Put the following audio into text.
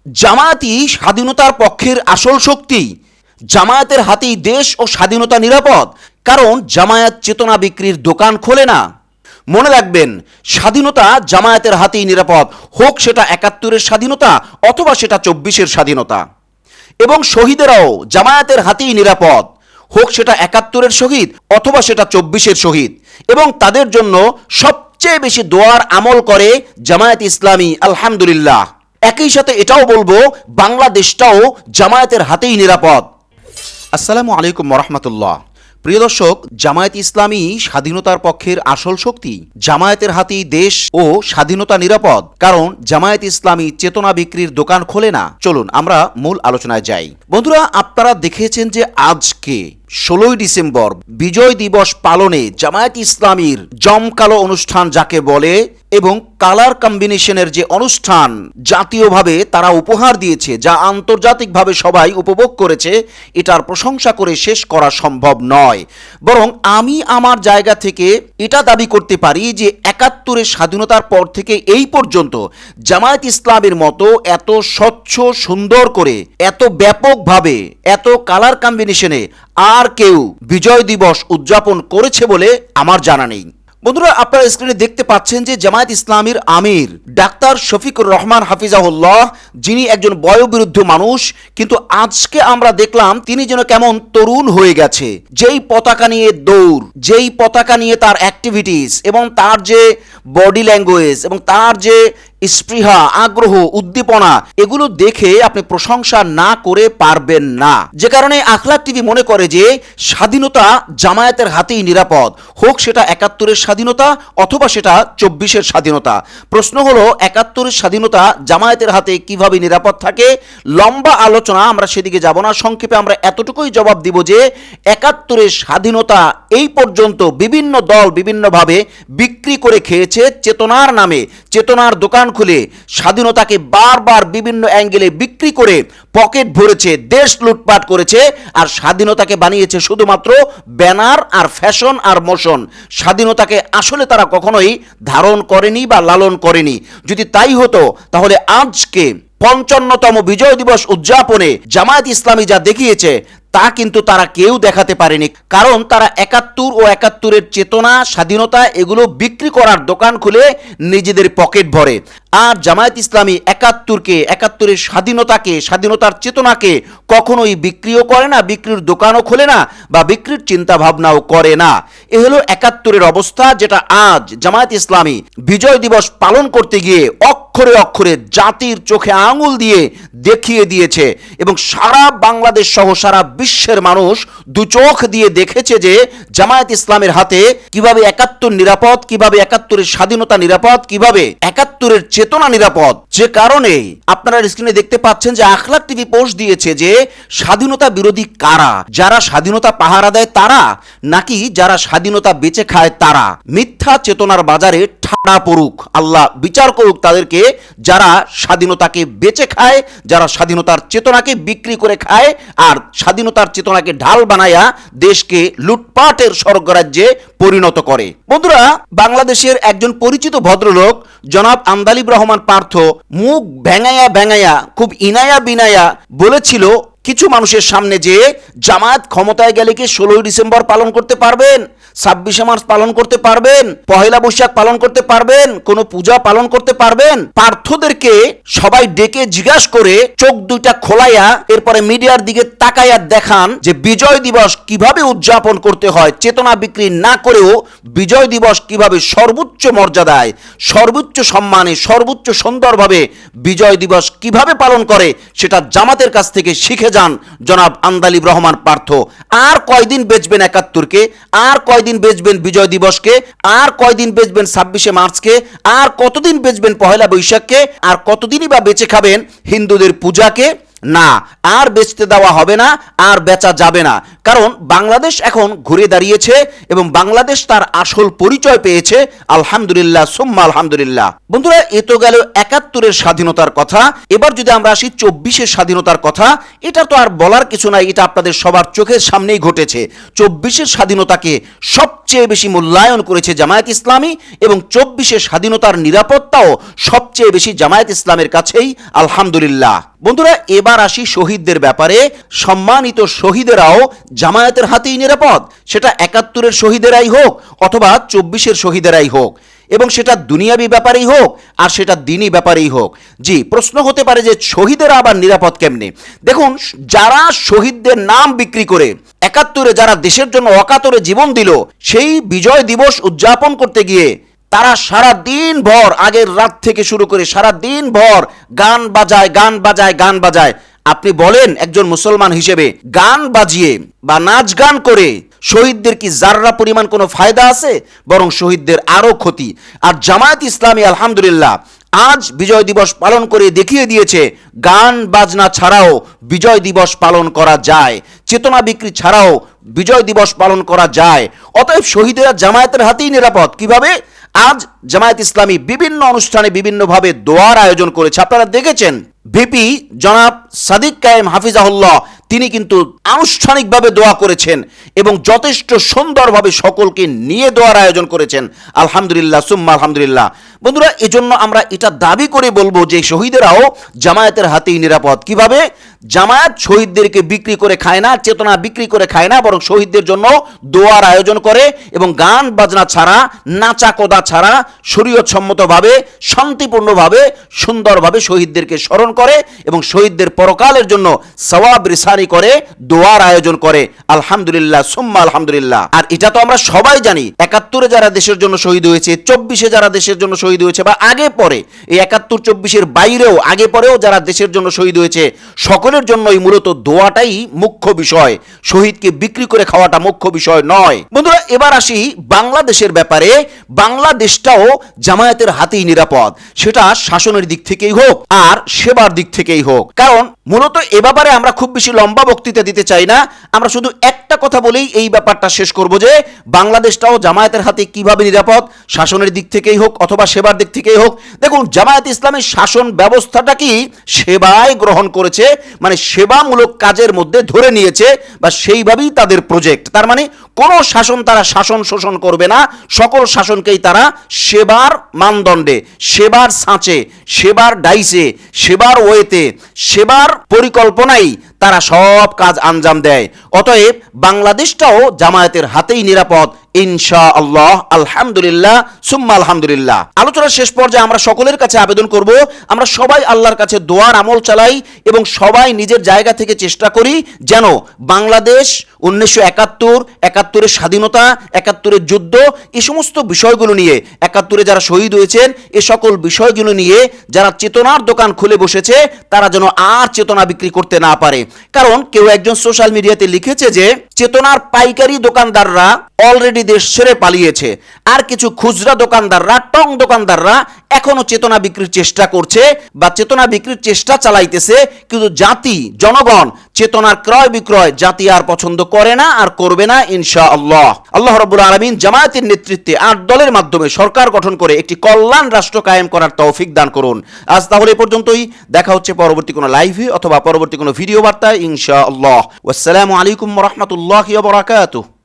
জামায়াতই স্বাধীনতার পক্ষের আসল শক্তি। জামায়াতের হাতেই দেশ ও স্বাধীনতা নিরাপদ, কারণ জামায়াত চেতনা বিক্রির দোকান খোলে না। মনে রাখবেন, স্বাধীনতা জামায়াতের হাতেই নিরাপদ, হোক সেটা ৭১-এর স্বাধীনতা অথবা সেটা ২৪-এর স্বাধীনতা। এবং শহীদেরাও জামায়াতের হাতেই নিরাপদ, হোক সেটা ৭১-এর শহীদ অথবা সেটা ২৪-এর শহীদ। এবং তাদের জন্য সবচেয়ে বেশি দোয়ার আমল করে জামায়াত ইসলামী, আলহামদুলিল্লাহ। একই সাথে এটাও বলবো, বাংলাদেশটাও জামায়াতের হাতেই নিরাপদ। আসসালামু আলাইকুম ওয়া প্রিয় দর্শক, জামায়াত ইসলামী স্বাধীনতার পক্ষের আসল শক্তি। জামায়াতের হাতেই দেশ ও স্বাধীনতা নিরাপদ, কারণ জামায়াত ইসলামী চেতনা বিক্রির দোকান খোলে না। চলুন আমরা মূল আলোচনায় যাই। বন্ধুরা, আপনারা দেখেছেন যে আজকে ১৬ই ডিসেম্বর বিজয় দিবস পালনে জামায়াত ইসলামীর জমকালো অনুষ্ঠান যাকে বলে, এবং কালার কম্বিনেশনের যে অনুষ্ঠান জাতীয়ভাবে তারা উপহার দিয়েছে, যা আন্তর্জাতিকভাবে সবাই উপভোগ করেছে, এটার প্রশংসা করে শেষ করা সম্ভব নয়। বরং আমি আমার জায়গা থেকে এটা দাবি করতে পারি যে ৭১-এর স্বাধীনতার পর থেকে এই পর্যন্ত জামায়াত ইসলামের মতো এত স্বচ্ছ সুন্দর করে, এত ব্যাপকভাবে, এত কালার কম্বিনেশনে আর কেউ বিজয় দিবস উদযাপন করেছে বলে আমার জানা নেই। বন্ধুরা, আপনারা স্ক্রিনে দেখতে পাচ্ছেন যে জামায়াত ইসলামীর আমির ডাক্তার শফিকুর রহমান হাফিজাহুল্লাহ, যিনি একজন বয়োবৃদ্ধ মানুষ, কিন্তু আজকে আমরা দেখলাম তিনি যেন কেমন তরুণ হয়ে গেছে। যেই পতাকা নিয়ে দৌড়, যেই পতাকা নিয়ে তার অ্যাক্টিভিটিস, এবং তার যে বডি ল্যাঙ্গুয়েজ, এবং তার যে স্পৃহা, আগ্রহ, উদ্দীপনা, এগুলো দেখে আপনি প্রশংসা না করে পারবেন না। যে কারণে আখলাক টিভি মনে করে যে স্বাধীনতা জামায়াতের হাতেই নিরাপদ, হোক সেটা ৭১-এর স্বাধীনতা অথবা সেটা ২৪-এর স্বাধীনতা। প্রশ্ন হলো, ৭১-এর স্বাধীনতা জামায়াতের হাতে কিভাবে নিরাপদ থাকে? লম্বা আলোচনা, আমরা সেদিকে যাব না। সংক্ষেপে আমরা এতটুকুই জবাব দিব যে ৭১-এর স্বাধীনতা এই পর্যন্ত বিভিন্ন দল বিভিন্নভাবে বিক্রি করে খেয়েছে চেতনার নামে। চেতনার দোকান খুলে স্বাধীনতাকে বারবার বিভিন্ন অ্যাঙ্গেলে বিক্রি করে পকেট ভরেছে, দেশ লুটপাট করেছে, আর স্বাধীনতাকে বানিয়েছে শুধুমাত্র ব্যানার আর ফ্যাশন আর মোশন। স্বাধীনতাকে আসলে তারা কখনোই ধারণ করেনি বা লালন করেনি। যদি তাই হতো, তাহলে আজকে ৫৫তম বিজয় দিবস উদযাপনে জামায়াত ইসলামী যা দেখিয়েছে তা কিন্তু তারা কেউ দেখাতে পারেনি, কারণ তারা ৭১ ও ৭১-এর চেতনা, স্বাধীনতা এগুলো বিক্রি করার দোকান খুলে নিজেদের পকেট ভরে। আর জামায়াত ইসলামী ৭১-এর স্বাধীনতাকে, স্বাধীনতার চেতনাকে কখনোই বিক্রিও করে না, বিক্রির দোকানও খোলে না, বা বিক্রির চিন্তা ভাবনাও করে না। এ হলো ৭১-এর অবস্থা, যেটা আজ জামায়াত ইসলামী বিজয় দিবস পালন করতে গিয়ে অক্ষরে অক্ষরে জাতির চোখে আঙুল দিয়ে দেখিয়ে দিয়েছে। এবং সারা বাংলাদেশ সহ সারা বিশ্বের মানুষ দু চোখ দিয়ে দেখেছে যে জামায়াত ইসলামের হাতে কিভাবে ৭১ নিরাপদ, কিভাবে ৭১-এর স্বাধীনতা নিরাপদ, কিভাবে ৭১-এর চেতনা নিরাপদ। যে কারণে আপনারা স্ক্রিনে দেখতে পাচ্ছেন যে আখলাক টিভি পোস্ট দিয়েছে যে স্বাধীনতা বিরোধী কারা? যারা স্বাধীনতা পাহারা দেয় তারা, নাকি যারা স্বাধীনতা বেচে খায় তারা? মিথ্যা চেতনার বাজারে ঠাড়া পড়ুক, আল্লাহ বিচার করুক তাদেরকে, যারা স্বাধীনতাকে বেচে খায়, যারা স্বাধীনতার চেতনাকে বিক্রি করে খায়, আর স্বাধীনতার চেতনাকে ঢাল বানায়া দেশকে লুটপাটের স্বর্গরাজ্যে পরিণত করে। বন্ধুরা, বাংলাদেশের একজন পরিচিত ভদ্রলোক জনাব আন্দালিব রহমান পার্থ মুখ ভেঙাইয়া খুব ইনায়া বিনায়া বলেছিল কিছু মানুষের সামনে যে জামায়াত ক্ষমতায় গেলে কি ১৬ই ডিসেম্বর পালন করতে পারবেন, ২৬শে মার্চ পালন করতে পারবেন, পহেলা বৈশাখ পালন করতে পারবেন, কোনো পূজা পালন করতে পারবেন? পার্থদেরকে সবাই ডেকে জিজ্ঞাসা করে চোখ দুইটা খোলাইয়া এরপরে মিডিয়ার দিকে তাকাইয়া দেখান যে বিজয় দিবস কিভাবে উদযাপন করতে হয়, চেতনা বিক্রি না করেও বিজয় দিবস কিভাবে সর্বোচ্চ মর্যাদায়, সর্বোচ্চ সম্মানে, সর্বোচ্চ সুন্দরভাবে বিজয় দিবস কিভাবে পালন করে, সেটা জামাতের কাছ থেকে শিখে যান জনাব আন্দালিব রহমান পার্থ। আর কয়দিন বেচবেন ৭১-কে? আর কয়দিন বেচবেন বিজয় দিবসকে? আর কয়দিন বেচবেন ২৬শে মার্চকে? আর কতদিন বেচবেন পহেলা বৈশাখকে? আর কতদিনই বা বেঁচে খাবেন হিন্দুদের পূজাকে? না, আর বেচতে দেওয়া হবে না, আর বেচা যাবে না। কারণ বাংলাদেশ এখন ঘুরে দাঁড়িয়েছে এবং বাংলাদেশ তার আসল পরিচয় পেয়েছে। আলহামদুলিল্লাহ সুম্মা আলহামদুলিল্লাহ। বন্ধুরা, এ তো গেল ৭১-এর স্বাধীনতার কথা। এবার যদি আমরা আসি ২৪-এর স্বাধীনতার কথা, এটা তো আর বলার কিছু নাই, এটা আপনাদের সবার চোখের সামনেই ঘটেছে। ২৪-এর স্বাধীনতাকে সবচেয়ে বেশি মূল্যায়ন করেছে জামায়াত ইসলামী এবং ২৪-এর স্বাধীনতার নিরাপত্তাও সবচেয়ে বেশি জামায়াত ইসলামের কাছেই। আলহামদুলিল্লাহ। বন্ধুরা, এবার আসি শহীদদের ব্যাপারে। সম্মানিত শহীদেরাও জামায়াতের হাতেই নিরাপদ, সেটা ৭১-এর শহীদেরাই হোক অথবা ২৪-এর শহীদেরাই হোক, এবং সেটা দুনিয়াবি ব্যাপারেই হোক আর সেটা দিনী ব্যাপারেই হোক। জি, প্রশ্ন হতে পারে যে শহীদেরা আবার নিরাপদ কেমনে? দেখুন, যারা শহীদদের নাম বিক্রি করে ৭১-এ যারা দেশের জন্য অকাতরে জীবন দিল, সেই বিজয় দিবস উদযাপন করতে গিয়ে তারা সারা দিন ভর, আগের রাত থেকে শুরু করে সারা দিন ভর গান বাজায় গান বাজায় গান বাজায়। আপনি বলেন একজন মুসলমান হিসেবে গান বাজিয়ে বা নাচ গান করে শহীদদের কি জাররা পরিমাণ কোনো ফায়দা আছে? বরং শহীদদের আরো ক্ষতি। আর জামায়াত ইসলামী আলহামদুলিল্লাহ আজ বিজয় দিবস পালন করে দেখিয়ে দিয়েছে গান বাজনা ছাড়াও বিজয় দিবস পালন করা যায়, চেতনা বিক্রি ছাড়াও বিজয় দিবস পালন করা যায়। অতএব শহীদেরা জামায়াতের হাতেই নিরাপদ। কিভাবে? আজ জামায়াত ইসলামী বিভিন্ন অনুষ্ঠানে বিভিন্নভাবে দোয়ার আয়োজন করেছে। আপনারা দেখেছেন ভিপি জনাব সাদিক কায়েম হাফিজাহুল্লাহ তিনি কিন্তু আনুষ্ঠানিকভাবে দোয়া করেছেন এবং যথেষ্ট সুন্দরভাবে সকলকে নিয়ে দোয়ার আয়োজন করেছেন। আলহামদুলিল্লাহ সুম্মা আলহামদুলিল্লাহ। বন্ধুরা, এজন্য আমরা এটা দাবি করে বলবো যে শহীদেরাও জামায়াতের হাতেই নিরাপদ। কিভাবে? জামায়াত শহীদদেরকে বিক্রি করে খায় না, চেতনা বিক্রি করে খায় না, বরং শহীদদের জন্য দোয়ার আয়োজন করে এবং গান বাজনা ছাড়া, নাচা কোদা ছাড়া শরীয়ত সম্মতভাবে, শান্তিপূর্ণভাবে, সুন্দরভাবে শহীদদেরকে স্মরণ করে এবং শহীদদের পরকালের জন্য সওয়াব রিসানি করে, দোয়ার আয়োজন করে। আলহামদুলিল্লাহ সুম্মা আলহামদুলিল্লাহ। আর এটা তো আমরা সবাই জানি, ৭১-এ যারা দেশের জন্য শহীদ হয়েছে, ২৪-এ যারা দেশের জন্য শহীদ হয়েছে বা আগে পরে, এই ৭১-২৪-এর বাইরেও আগে পরেও যারা দেশের জন্য শহীদ হয়েছে, সকলের জন্যই মূলত দোয়াটাই মুখ্য বিষয়। শহীদকে বিক্রি করে খাওয়াটা মুখ্য বিষয় নয়। বন্ধুরা, এবার আসি বাংলাদেশের ব্যাপারে। বাংলাদেশটাও জামায়াতের হাতেই নিরাপদ, সেটা শাসনের দিক থেকেই হোক আর সেবার দিক থেকেই হোক। কারণ মূলত এ ব্যাপারে আমরা খুব বেশি লম্বা বক্তৃতা দিতে চাই না, আমরা শুধু একটা কথা বলেই এই ব্যাপারটা শেষ করব যে বাংলাদেশটাও জামায়াতের হাতে কিভাবে নিরাপদ, শাসনের দিক থেকেই হোক অথবা সেবার দিক থেকেই হোক। দেখুন, জামায়াত ইসলামের শাসন ব্যবস্থাটা কি সেবায় গ্রহণ করেছে, মানে সেবামূলক কাজের মধ্যে ধরে নিয়েছে বা সেইভাবেই তাদের প্রজেক্ট। তার মানে কোনো শাসন তারা শাসন শোষণ করবে না, সকল শাসনকেই তারা সেবার মানদণ্ডে, সেবার ছাঁচে, সেবার ডাইসে, সেবার ওয়েতে, সেবার পরিকল্পনাই তারা সব কাজ আঞ্জাম দেয়। অতএব বাংলাদেশটাও জামায়াতের হাতেই নিরাপদ ইনশাআল্লাহ। আলহামদুলিল্লাহ সুম্মা আলহামদুলিল্লাহ। আলোচনার শেষ পর্যায়ে আমরা সকলের কাছে আবেদন করব, আমরা সবাই আল্লাহর কাছে দোয়ার আমল চালাই এবং সবাই নিজের জায়গা থেকে চেষ্টা করি যেন বাংলাদেশ 1971, ৭১-এর স্বাধীনতা, ৭১-এর যুদ্ধ, এই সমস্ত বিষয়গুলো নিয়ে, ৭১-এ যারা শহীদ হয়েছেন এ সকল বিষয়গুলো নিয়ে যারা চেতনার দোকান খুলে বসেছে তারা যেন আর চেতনা বিক্রি করতে না পারে। কারণ কেউ একজন সোশ্যাল মিডিয়াতে লিখেছে যে চেতনার পাইকারি দোকানদাররা অলরেডি দেশ ছেড়ে পালিয়েছে, আর কিছু খুচরা দোকানদাররা, টং দোকানদাররা এখনো চেতনা বিক্রির চেষ্টা করছে বা চেতনা বিক্রির চেষ্টা চালাইতেছে। কিন্তু জাতি, জনগণ চেতনার ক্রয় বিক্রয় জাতি আর পছন্দ করে না আর করবে না ইনশাআল্লাহ। আল্লাহ রাব্বুল আলামিন জামায়াতের নেতৃত্বে ৮ দলের মাধ্যমে সরকার গঠন করে একটি কল্যাণ রাষ্ট্র কায়েম করার তৌফিক দান করুন। আজ তাহলে এ পর্যন্তই, দেখা হচ্ছে পরবর্তী কোনো লাইভে অথবা পরবর্তী কোনো ভিডিও বার্তায় ইনশাআল্লাহ। ওয়াসসালামু আলাইকুম ওয়া রাহমাতুল্লাহি ওয়া বারাকাতুহু।